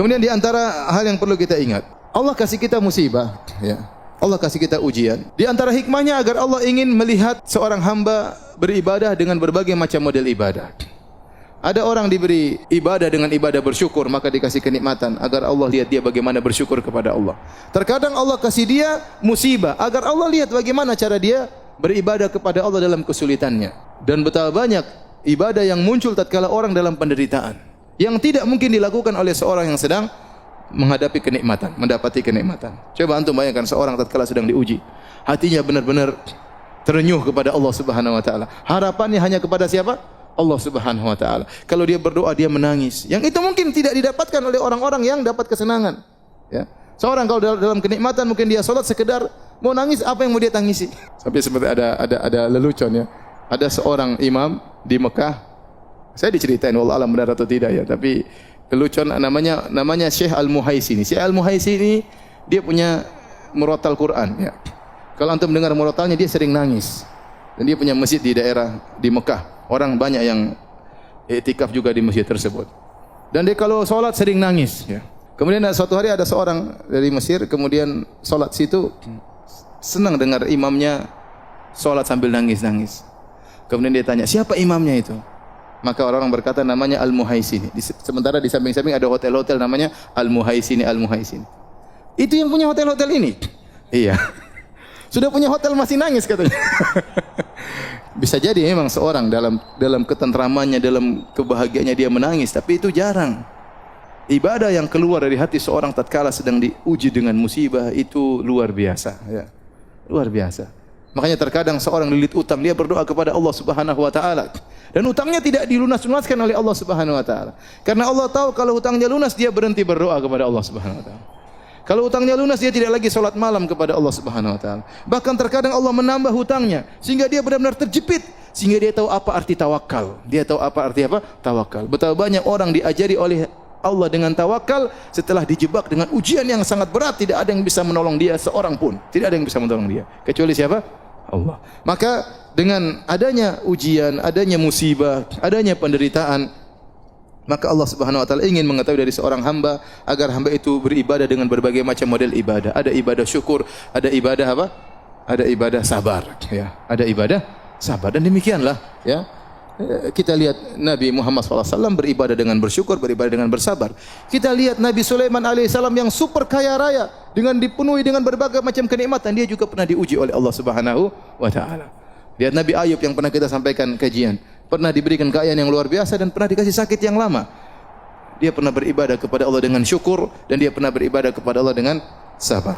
Kemudian di antara hal yang perlu kita ingat, Allah kasih kita musibah, ya. Allah kasih kita ujian. Di antara hikmahnya agar Allah ingin melihat seorang hamba beribadah dengan berbagai macam model ibadah. Ada orang diberi ibadah dengan ibadah bersyukur, maka dikasih kenikmatan agar Allah lihat dia bagaimana bersyukur kepada Allah. Terkadang Allah kasih dia musibah agar Allah lihat bagaimana cara dia beribadah kepada Allah dalam kesulitannya. Dan betapa banyak ibadah yang muncul tatkala orang dalam penderitaan, yang tidak mungkin dilakukan oleh seorang yang sedang menghadapi kenikmatan, mendapati kenikmatan. Coba antum bayangkan seorang tatkala sedang diuji, hatinya benar-benar terenyuh kepada Allah Subhanahu wa taala. Harapannya hanya kepada siapa? Allah Subhanahu wa taala. Kalau dia berdoa dia menangis. Yang itu mungkin tidak didapatkan oleh orang-orang yang dapat kesenangan. Ya. Seorang kalau dalam kenikmatan mungkin dia salat sekedar mau nangis, apa yang mau dia tangisi? Sampai seperti ada lelucon ya. Ada seorang imam di Mekah. Saya diceritain wallah alam benar atau tidak ya, tapi lelucon namanya Syekh Al-Muhaisini. Syekh Al-Muhaisini dia punya murattal Quran ya. Kalau antum dengar murattalnya dia sering nangis. Dan dia punya masjid di daerah di Mekah. Orang banyak yang iktikaf juga di masjid tersebut. Dan dia kalau salat sering nangis ya. Kemudian suatu hari ada seorang dari Mesir kemudian salat situ, senang dengar imamnya salat sambil nangis-nangis. Kemudian dia tanya, "Siapa imamnya itu?" Maka orang berkata namanya Al-Muhaisini. Sementara di samping-samping ada hotel-hotel namanya Al-Muhaisini, Al-Muhaisini. Itu yang punya hotel-hotel ini? Iya. Sudah punya hotel masih nangis katanya. Bisa jadi memang seorang dalam ketentramannya, dalam kebahagiaannya dia menangis, tapi itu jarang. Ibadah yang keluar dari hati seorang tatkala sedang diuji dengan musibah itu luar biasa, ya. Luar biasa. Makanya terkadang seorang lilit utang, dia berdoa kepada Allah Subhanahu wa taala. Dan utangnya tidak dilunas-lunaskan oleh Allah Subhanahu wa taala. Karena Allah tahu kalau hutangnya lunas dia berhenti berdoa kepada Allah Subhanahu wa taala. Kalau hutangnya lunas dia tidak lagi salat malam kepada Allah Subhanahu wa taala. Bahkan terkadang Allah menambah hutangnya sehingga dia benar-benar terjepit, sehingga dia tahu apa arti tawakal. Dia tahu apa arti apa? Tawakal. Betapa banyak orang diajari oleh Allah dengan tawakal setelah dijebak dengan ujian yang sangat berat, tidak ada yang bisa menolong dia seorang pun. Tidak ada yang bisa menolong dia kecuali siapa? Allah. Maka dengan adanya ujian, adanya musibah, adanya penderitaan, maka Allah Subhanahu wa taala ingin mengetahui dari seorang hamba agar hamba itu beribadah dengan berbagai macam model ibadah. Ada ibadah syukur, ada ibadah apa? Ada ibadah sabar, ya. Ada ibadah sabar dan demikianlah, ya. Kita lihat Nabi Muhammad SAW beribadah dengan bersyukur, beribadah dengan bersabar. Kita lihat Nabi Sulaiman alaihissalam yang super kaya raya dengan dipenuhi dengan berbagai macam kenikmatan, dia juga pernah diuji oleh Allah Subhanahu wa taala. Lihat Nabi Ayub yang pernah kita sampaikan kajian, pernah diberikan kekayaan yang luar biasa dan pernah dikasih sakit yang lama. Dia pernah beribadah kepada Allah dengan syukur dan dia pernah beribadah kepada Allah dengan sabar.